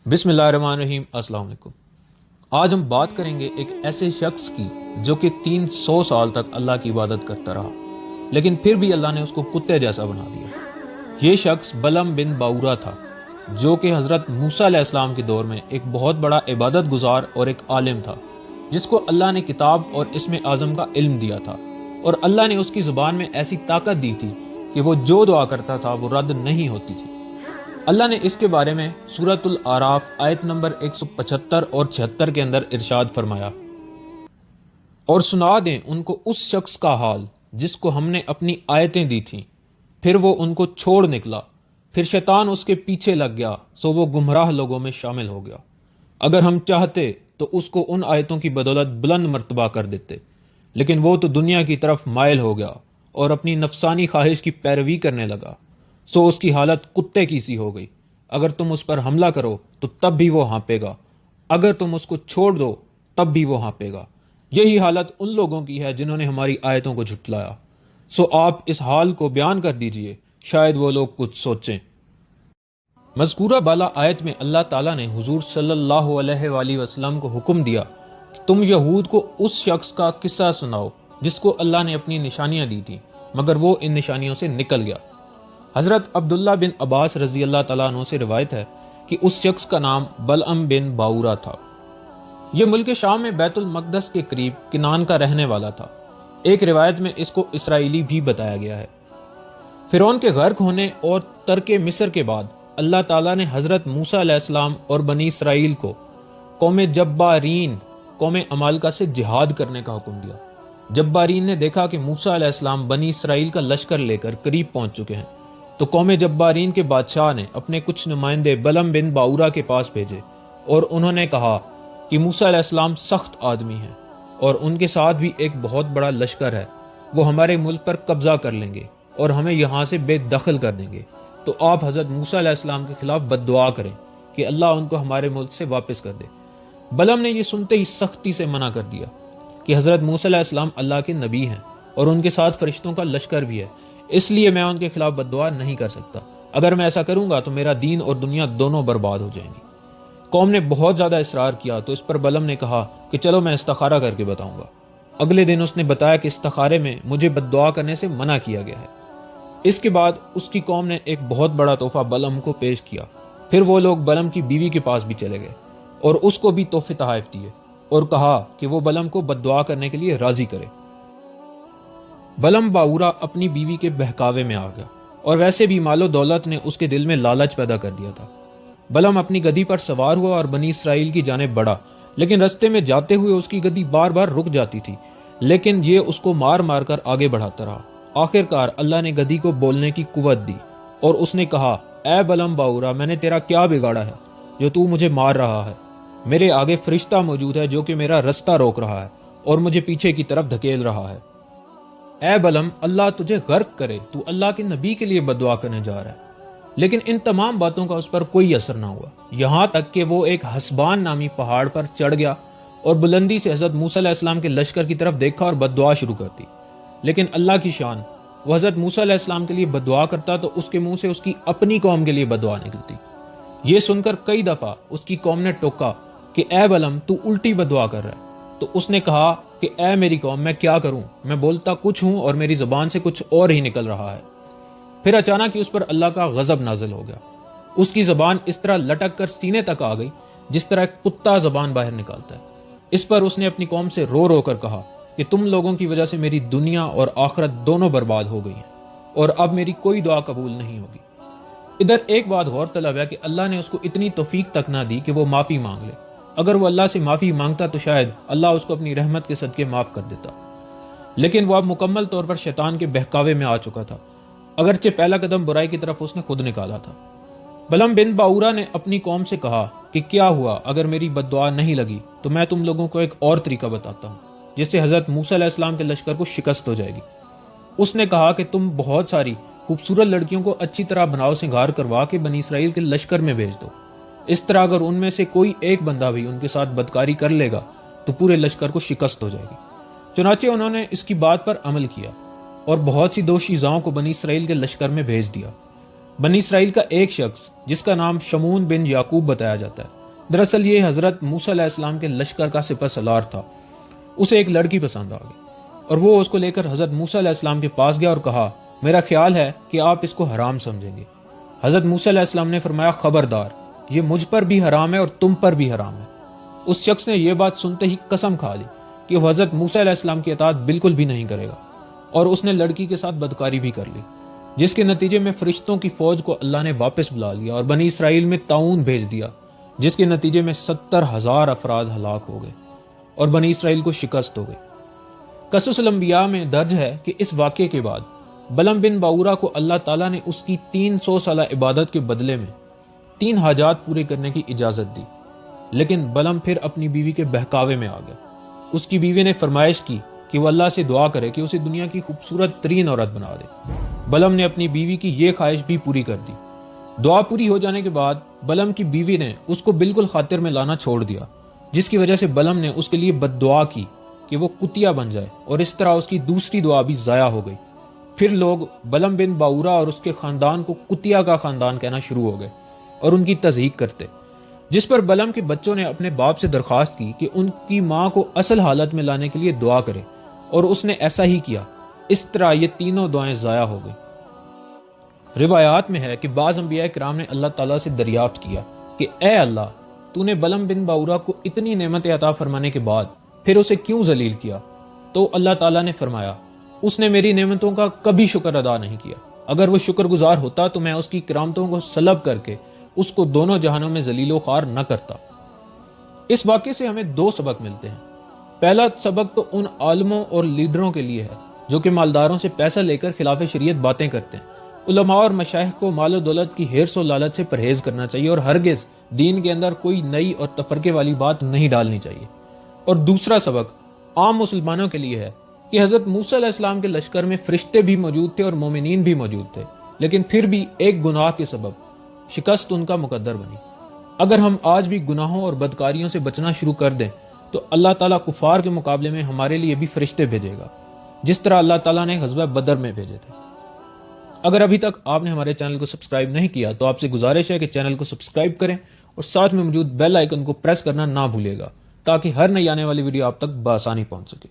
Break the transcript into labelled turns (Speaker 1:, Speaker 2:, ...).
Speaker 1: بسم اللہ الرحمن الرحیم۔ السلام علیکم۔ آج ہم بات کریں گے ایک ایسے شخص کی جو کہ 300 سال تک اللہ کی عبادت کرتا رہا، لیکن پھر بھی اللہ نے اس کو کتے جیسا بنا دیا۔ یہ شخص بلعم بن باورہ تھا، جو کہ حضرت موسیٰ علیہ السلام کے دور میں ایک بہت بڑا عبادت گزار اور ایک عالم تھا، جس کو اللہ نے کتاب اور اسم اعظم کا علم دیا تھا، اور اللہ نے اس کی زبان میں ایسی طاقت دی تھی کہ وہ جو دعا کرتا تھا وہ رد نہیں ہوتی تھی۔ اللہ نے اس کے بارے میں سورۃ الاعراف آیت نمبر 175 اور 76 کے اندر ارشاد فرمایا، اور سنا دیں ان کو اس شخص کا حال جس کو ہم نے اپنی آیتیں دی تھیں، پھر وہ ان کو چھوڑ نکلا، پھر شیطان اس کے پیچھے لگ گیا، سو وہ گمراہ لوگوں میں شامل ہو گیا۔ اگر ہم چاہتے تو اس کو ان آیتوں کی بدولت بلند مرتبہ کر دیتے، لیکن وہ تو دنیا کی طرف مائل ہو گیا اور اپنی نفسانی خواہش کی پیروی کرنے لگا، سو اس کی حالت کتے کی سی ہو گئی۔ اگر تم اس پر حملہ کرو تو تب بھی وہ ہانپے گا، اگر تم اس کو چھوڑ دو تب بھی وہ ہانپے گا۔ یہی حالت ان لوگوں کی ہے جنہوں نے ہماری آیتوں کو جھٹلایا۔ سو آپ اس حال کو بیان کر دیجئے، شاید وہ لوگ کچھ سوچیں۔ مذکورہ بالا آیت میں اللہ تعالیٰ نے حضور صلی اللہ علیہ وآلہ وسلم کو حکم دیا کہ تم یہود کو اس شخص کا قصہ سناؤ جس کو اللہ نے اپنی نشانیاں دی تھیں، مگر وہ ان نشانیوں سے نکل گیا۔ حضرت عبداللہ بن عباس رضی اللہ تعالیٰ عنہ سے روایت ہے کہ اس شخص کا نام بلعم بن باورہ تھا۔ یہ ملک شام میں بیت المقدس کے قریب کنان کا رہنے والا تھا۔ ایک روایت میں اس کو اسرائیلی بھی بتایا گیا ہے۔ فرعون کے غرق ہونے اور ترک مصر کے بعد اللہ تعالیٰ نے حضرت موسیٰ علیہ السلام اور بنی اسرائیل کو قوم جبارین، قوم عمالقہ سے جہاد کرنے کا حکم دیا۔ جبارین نے دیکھا کہ موسیٰ علیہ السلام بنی اسرائیل کا لشکر لے کر قریب پہنچ چکے ہیں، تو قوم جبارین کے بادشاہ نے اپنے کچھ نمائندے بلعم بن باورہ کے پاس بھیجے، اور انہوں نے کہا کہ موسیٰ علیہ السلام سخت آدمی ہیں اور ان کے ساتھ بھی ایک بہت بڑا لشکر ہے، وہ ہمارے ملک پر قبضہ کر لیں گے اور ہمیں یہاں سے بے دخل کر دیں گے، تو آپ حضرت موسیٰ علیہ السلام کے خلاف بد دعا کریں کہ اللہ ان کو ہمارے ملک سے واپس کر دے۔ بلعم نے یہ سنتے ہی سختی سے منع کر دیا کہ حضرت موسیٰ علیہ السلام اللہ کے نبی ہیں اور ان کے ساتھ فرشتوں کا لشکر بھی ہے، اس لیے میں ان کے خلاف بد دعا نہیں کر سکتا۔ اگر میں ایسا کروں گا تو میرا دین اور دنیا دونوں برباد ہو جائیں گی۔ قوم نے بہت زیادہ اصرار کیا تو اس پر بلعم نے کہا کہ چلو میں استخارہ کر کے بتاؤں گا۔ اگلے دن اس نے بتایا کہ استخارے میں مجھے بد دعا کرنے سے منع کیا گیا ہے۔ اس کے بعد اس کی قوم نے ایک بہت بڑا تحفہ بلعم کو پیش کیا۔ پھر وہ لوگ بلعم کی بیوی کے پاس بھی چلے گئے اور اس کو بھی تحفے تحائف دیے اور کہا کہ وہ بلعم کو بد دعا کرنے کے لیے راضی کرے۔ بلعم باورہ اپنی بیوی کے بہکاوے میں آ گیا، اور ویسے بھی مال و دولت نے اس کے دل میں لالچ پیدا کر دیا تھا۔ بلعم اپنی گدی پر سوار ہوا اور بنی اسرائیل کی جانب بڑھا، لیکن رستے میں جاتے ہوئے اس کی گدی بار بار رک جاتی تھی، لیکن یہ اس کو مار مار کر آگے بڑھاتا رہا۔ آخر کار اللہ نے گدی کو بولنے کی قوت دی اور اس نے کہا، اے بلعم باورہ، میں نے تیرا کیا بگاڑا ہے جو تو مجھے مار رہا ہے؟ میرے آگے فرشتہ موجود ہے جو کہ میرا رستہ روک رہا ہے اور مجھے پیچھے کی طرف دھکیل رہا ہے۔ اے بلعم، اللہ تجھے غرق کرے، تو اللہ کے نبی کے لیے بد دعا کرنے جا رہا ہے۔ لیکن ان تمام باتوں کا اس پر کوئی اثر نہ ہوا، یہاں تک کہ وہ ایک حسبان نامی پہاڑ پر چڑھ گیا اور بلندی سے حضرت موسیٰ علیہ السلام کے لشکر کی طرف دیکھا اور بد دعا شروع کر دی۔ لیکن اللہ کی شان، وہ حضرت موسیٰ علیہ السلام کے لیے بد دعا کرتا تو اس کے منہ سے اس کی اپنی قوم کے لیے بد دعا نکلتی۔ یہ سن کر کئی دفعہ اس کی قوم نے ٹوکا کہ اے بلعم، تو الٹی بد دعا کر رہا ہے۔ تو اس نے کہا کہ اے میری قوم، میں کیا کروں؟ میں بولتا کچھ ہوں اور میری زبان سے کچھ اور ہی نکل رہا ہے۔ پھر اچانک اس پر اللہ کا غضب نازل ہو گیا۔ اس کی زبان اس طرح لٹک کر سینے تک آ گئی جس طرح ایک کتا زبان باہر نکالتا ہے۔ اس پر اس نے اپنی قوم سے رو رو کر کہا کہ تم لوگوں کی وجہ سے میری دنیا اور آخرت دونوں برباد ہو گئی ہیں، اور اب میری کوئی دعا قبول نہیں ہوگی۔ ادھر ایک بات غور طلب ہے کہ اللہ نے اس کو اتنی توفیق تک نہ دی کہ وہ معافی مانگ لے۔ اگر وہ اللہ سے معافی مانگتا تو شاید اللہ اس کو اپنی رحمت کے صدقے معاف کر دیتا، لیکن وہ اب مکمل طور پر شیطان کے بہکاوے میں آ چکا تھا، اگرچہ پہلا قدم برائی کی طرف اس نے خود نکالا تھا۔ بلعم بن باورہ نے اپنی قوم سے کہا کہ کیا ہوا، اگر میری بد دعا نہیں لگی تو میں تم لوگوں کو ایک اور طریقہ بتاتا ہوں جس سے حضرت موسیٰ علیہ السلام کے لشکر کو شکست ہو جائے گی۔ اس نے کہا کہ تم بہت ساری خوبصورت لڑکیوں کو اچھی طرح بناؤ سنگار کروا کے بنی اسرائیل کے لشکر میں بھیج دو۔ اس طرح اگر ان میں سے کوئی ایک بندہ بھی ان کے ساتھ بدکاری کر لے گا تو پورے لشکر کو شکست ہو جائے گی۔ چنانچہ انہوں نے اس کی بات پر عمل کیا اور بہت سی دوشیزاؤں کو بنی اسرائیل کے لشکر میں بھیج دیا۔ بنی اسرائیل کا ایک شخص جس کا نام شمون بن یعقوب بتایا جاتا ہے، دراصل یہ حضرت موسیٰ علیہ السلام کے لشکر کا سپہ سالار تھا۔ اسے ایک لڑکی پسند آ گئی اور وہ اس کو لے کر حضرت موسیٰ علیہ السلام کے پاس گیا اور کہا، میرا خیال ہے کہ آپ اس کو حرام سمجھیں گے۔ حضرت موسیٰ علیہ السلام نے فرمایا، خبردار، یہ مجھ پر بھی حرام ہے اور تم پر بھی حرام ہے۔ اس شخص نے یہ بات سنتے ہی قسم کھا لی کہ وہ حضرت موسیٰ علیہ السلام کی اطاعت بالکل بھی نہیں کرے گا، اور اس نے لڑکی کے ساتھ بدکاری بھی کر لی، جس کے نتیجے میں فرشتوں کی فوج کو اللہ نے واپس بلا لیا اور بنی اسرائیل میں طاعون بھیج دیا، جس کے نتیجے میں 70,000 افراد ہلاک ہو گئے اور بنی اسرائیل کو شکست ہو گئی۔ قصص الانبیاء میں درج ہے کہ اس واقعے کے بعد بلم بن باورا کو اللہ تعالیٰ نے اس کی 300 سالہ عبادت کے بدلے میں 3 حاجات پورے کرنے کی اجازت دی، لیکن بلم پھر اپنی بیوی کے بہکاوے میں آ گیا۔ اس کی بیوی نے فرمائش کی کہ وہ اللہ سے دعا کرے کہ اسے دنیا کی خوبصورت ترین عورت بنا دے۔ بلم نے اپنی بیوی کی یہ خواہش بھی پوری کر دی۔ دعا پوری ہو جانے کے بعد بلم کی بیوی نے اس کو بالکل خاطر میں لانا چھوڑ دیا، جس کی وجہ سے بلم نے اس کے لیے بد دعا کی کہ وہ کتیا بن جائے، اور اس طرح اس کی دوسری دعا بھی ضائع ہو گئی۔ پھر لوگ بلم بن باورا اور اس کے خاندان کو کتیا کا خاندان کہنا شروع ہو گئے اور ان کی تضحیق کرتے، جس پر بلم کے بچوں نے اپنے باپ سے درخواست کی کہ ان کی ماں کو اصل حالت میں لانے کے لیے دعا کرے، اور اس نے ایسا ہی کیا۔ اس طرح یہ تینوں دعائیں ضائع ہو گئی۔ روایات میں ہے کہ بعض انبیاء کرام نے اللہ تعالیٰ سے دریافت کیا کہ اے اللہ، تو نے بلم بن باورا کو اتنی نعمتیں عطا فرمانے کے بعد پھر اسے کیوں ذلیل کیا؟ تو اللہ تعالیٰ نے فرمایا، اس نے میری نعمتوں کا کبھی شکر ادا نہیں کیا۔ اگر وہ شکر گزار ہوتا تو میں اس کی کرامتوں کو سلب کر کے اس کو دونوں جہانوں میں ذلیل و خوار نہ کرتا۔ اس واقعے سے ہمیں 2 سبق ملتے ہیں۔ پہلا سبق تو ان عالموں اور لیڈروں کے لیے ہے جو کہ مالداروں سے پیسہ لے کر خلاف شریعت باتیں کرتے ہیں۔ علماء اور مشائخ کو مال و دولت کی ہرس و لالچ سے پرہیز کرنا چاہیے اور ہرگز دین کے اندر کوئی نئی اور تفرقے والی بات نہیں ڈالنی چاہیے۔ اور دوسرا سبق عام مسلمانوں کے لیے ہے کہ حضرت موسیٰ علیہ السلام کے لشکر میں فرشتے بھی موجود تھے اور مومنین بھی موجود تھے، لیکن پھر بھی ایک گناہ کے سبب شکست ان کا مقدر بنی۔ اگر ہم آج بھی گناہوں اور بدکاریوں سے بچنا شروع کر دیں تو اللہ تعالیٰ کفار کے مقابلے میں ہمارے لیے بھی فرشتے بھیجے گا، جس طرح اللہ تعالیٰ نے غزوہ بدر میں بھیجے تھے۔ اگر ابھی تک آپ نے ہمارے چینل کو سبسکرائب نہیں کیا تو آپ سے گزارش ہے کہ چینل کو سبسکرائب کریں اور ساتھ میں موجود بیل آئیکن کو پریس کرنا نہ بھولے گا، تاکہ ہر نئی آنے والی ویڈیو آپ تک بآسانی پہنچ سکے۔